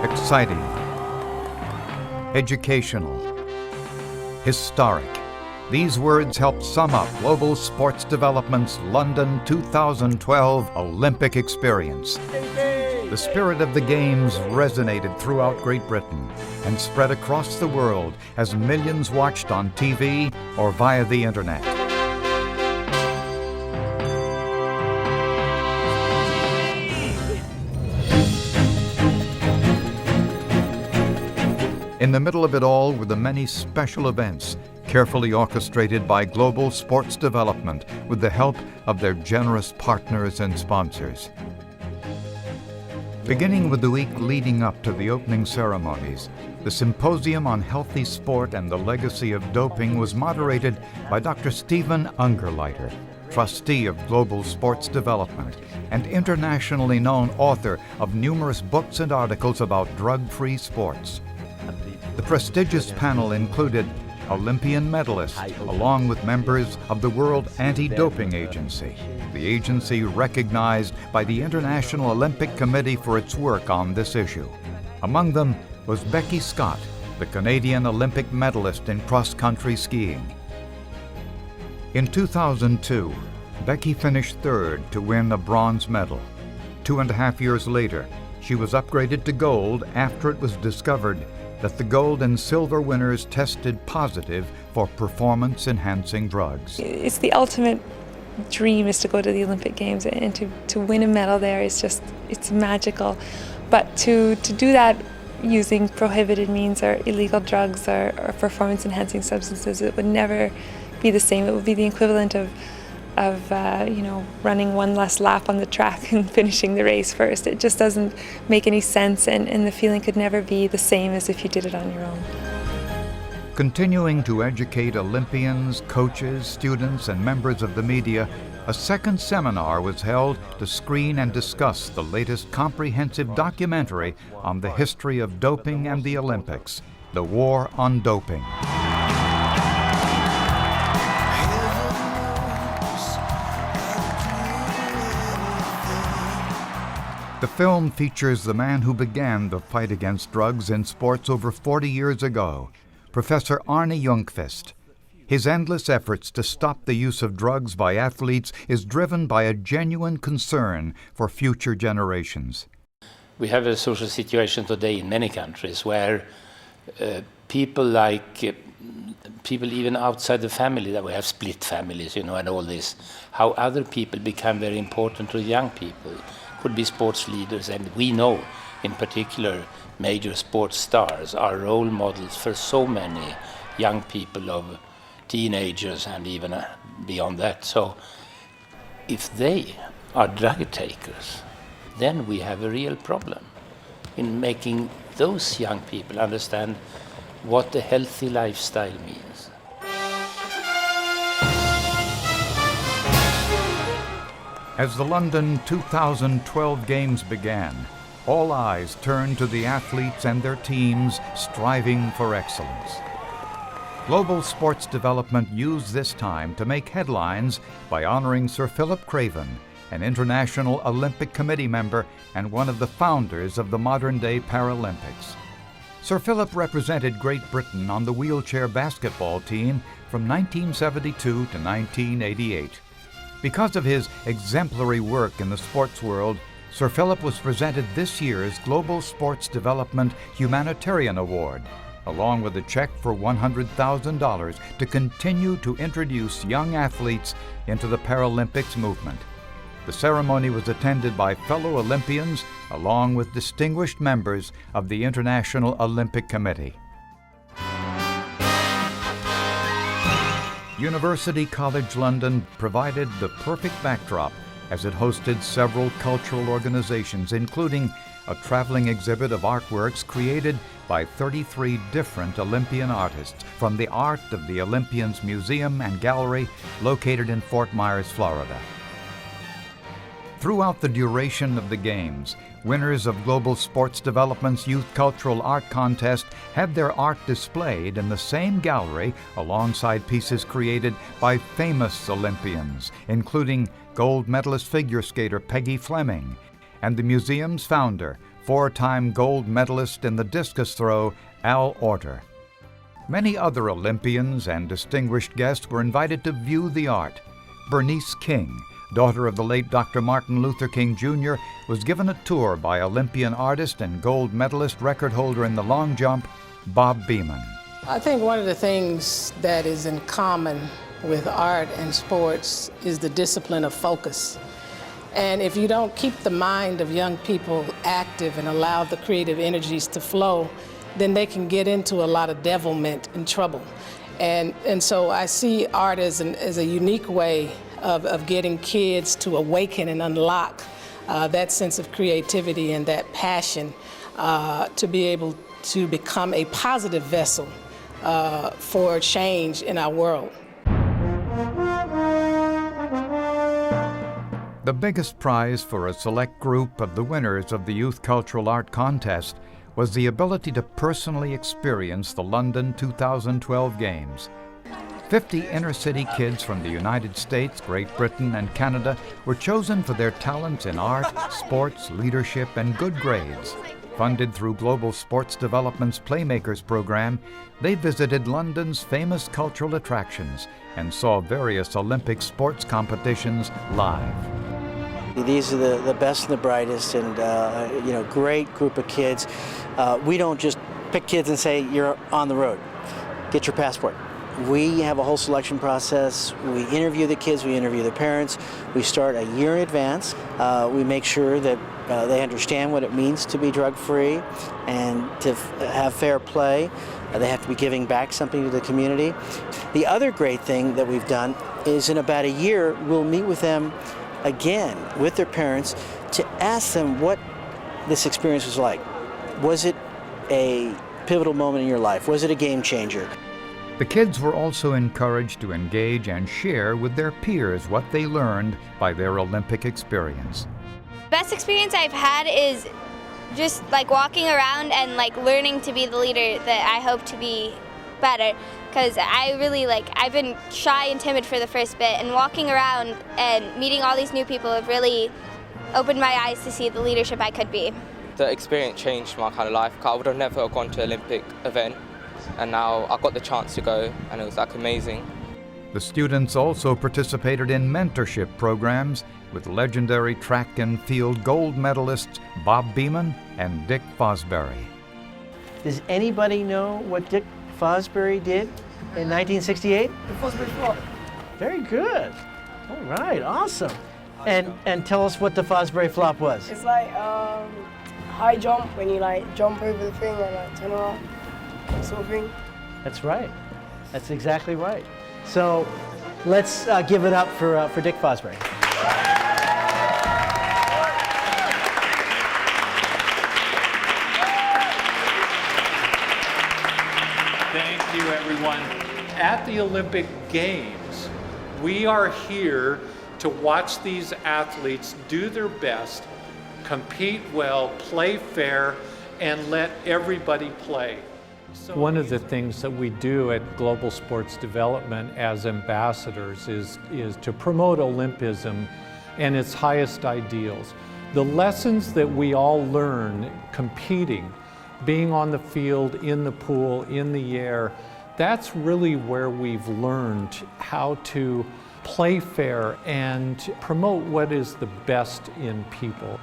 Exciting, educational, historic. These words help sum up Global Sports Development's London 2012 Olympic experience. The spirit of the Games resonated throughout Great Britain and spread across the world as millions watched on TV or via the internet. In the middle of it all were the many special events carefully orchestrated by Global Sports Development with the help of their generous partners and sponsors. Beginning with the week leading up to the opening ceremonies, the Symposium on Healthy Sport and the Legacy of Doping was moderated by Dr. Stephen Ungerleider, trustee of Global Sports Development and internationally known author of numerous books and articles about drug-free sports. The prestigious panel included Olympian medalists, along with members of the World Anti-Doping Agency, the agency recognized by the International Olympic Committee for its work on this issue. Among them was Becky Scott, the Canadian Olympic medalist in cross-country skiing. In 2002, Becky finished third to win a bronze medal. 2.5 years later, she was upgraded to gold after it was discovered that the gold and silver winners tested positive for performance-enhancing drugs. It's the ultimate dream is to go to the Olympic Games, and to win a medal there is just, it's magical. But to do that using prohibited means or illegal drugs or performance-enhancing substances, it would never be the same. It would be the equivalent of running one less lap on the track and finishing the race first. It just doesn't make any sense, and the feeling could never be the same as if you did it on your own. Continuing to educate Olympians, coaches, students, and members of the media, a second seminar was held to screen and discuss the latest comprehensive documentary on the history of doping and the Olympics, The War on Doping. The film features the man who began the fight against drugs in sports over 40 years ago, Professor Arne Ljungqvist. His endless efforts to stop the use of drugs by athletes is driven by a genuine concern for future generations. We have a social situation today in many countries where people even outside the family, that we have split families, and all this, how other people become very important to young people. Could be sports leaders, and we know in particular major sports stars are role models for so many young people, of teenagers and even beyond that. So if they are drug takers, then we have a real problem in making those young people understand what a healthy lifestyle means. As the London 2012 Games began, all eyes turned to the athletes and their teams striving for excellence. Global Sports Development used this time to make headlines by honoring Sir Philip Craven, an International Olympic Committee member and one of the founders of the modern-day Paralympics. Sir Philip represented Great Britain on the wheelchair basketball team from 1972 to 1988. Because of his exemplary work in the sports world, Sir Philip was presented this year's Global Sports Development Humanitarian Award, along with a check for $100,000 to continue to introduce young athletes into the Paralympics movement. The ceremony was attended by fellow Olympians, along with distinguished members of the International Olympic Committee. University College London provided the perfect backdrop as it hosted several cultural organizations, including a traveling exhibit of artworks created by 33 different Olympian artists from the Art of the Olympians Museum and Gallery located in Fort Myers, Florida. Throughout the duration of the Games, winners of Global Sports Development's Youth Cultural Art Contest had their art displayed in the same gallery alongside pieces created by famous Olympians, including gold medalist figure skater Peggy Fleming and the museum's founder, four-time gold medalist in the discus throw, Al Orter. Many other Olympians and distinguished guests were invited to view the art. Bernice King, daughter of the late Dr. Martin Luther King Jr., was given a tour by Olympian artist and gold medalist record holder in the long jump, Bob Beamon. I think one of the things that is in common with art and sports is the discipline of focus. And if you don't keep the mind of young people active and allow the creative energies to flow, then they can get into a lot of devilment and trouble. And so I see art as a unique way of getting kids to awaken and unlock that sense of creativity and that passion to be able to become a positive vessel for change in our world. The biggest prize for a select group of the winners of the Youth Cultural Art Contest was the ability to personally experience the London 2012 Games. 50 inner-city kids from the United States, Great Britain, and Canada were chosen for their talents in art, sports, leadership, and good grades. Funded through Global Sports Development's Playmakers program, they visited London's famous cultural attractions and saw various Olympic sports competitions live. These are the best and the brightest, and great group of kids. We don't just pick kids and say, you're on the road, get your passport. We have a whole selection process. We interview the kids, we interview the parents. We start a year in advance. We make sure that they understand what it means to be drug-free and to have fair play. They have to be giving back something to the community. The other great thing that we've done is in about a year, we'll meet with them again with their parents to ask them what this experience was like. Was it a pivotal moment in your life? Was it a game changer? The kids were also encouraged to engage and share with their peers what they learned by their Olympic experience. Best experience I've had is just like walking around and like learning to be the leader that I hope to be better, because I've been shy and timid for the first bit, and walking around and meeting all these new people have really opened my eyes to see the leadership I could be. The experience changed my kind of life. I would have never gone to an Olympic event, and now I got the chance to go, and it was like amazing. The students also participated in mentorship programs with legendary track and field gold medalists Bob Beamon and Dick Fosbury. Does anybody know what Dick Fosbury did in 1968? The Fosbury flop. Very good. All right, awesome. And tell us what the Fosbury flop was. It's like high jump, when you like jump over the thing and like turn around, sort of thing. That's right. That's exactly right. So let's give it up for Dick Fosbury. Thank you, everyone. At the Olympic Games, we are here to watch these athletes do their best, compete well, play fair, and let everybody play. One of the things that we do at Global Sports Development as ambassadors is to promote Olympism and its highest ideals. The lessons that we all learn competing, being on the field, in the pool, in the air, that's really where we've learned how to play fair and promote what is the best in people.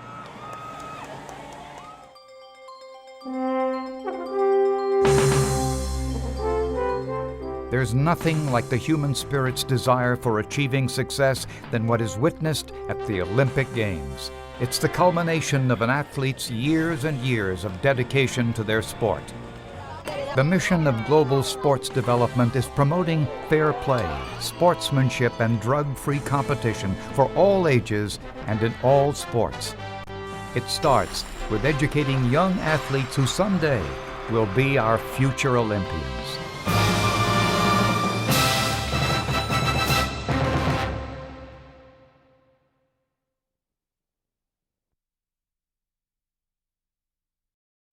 There's nothing like the human spirit's desire for achieving success than what is witnessed at the Olympic Games. It's the culmination of an athlete's years and years of dedication to their sport. The mission of Global Sports Development is promoting fair play, sportsmanship, and drug-free competition for all ages and in all sports. It starts with educating young athletes who someday will be our future Olympians.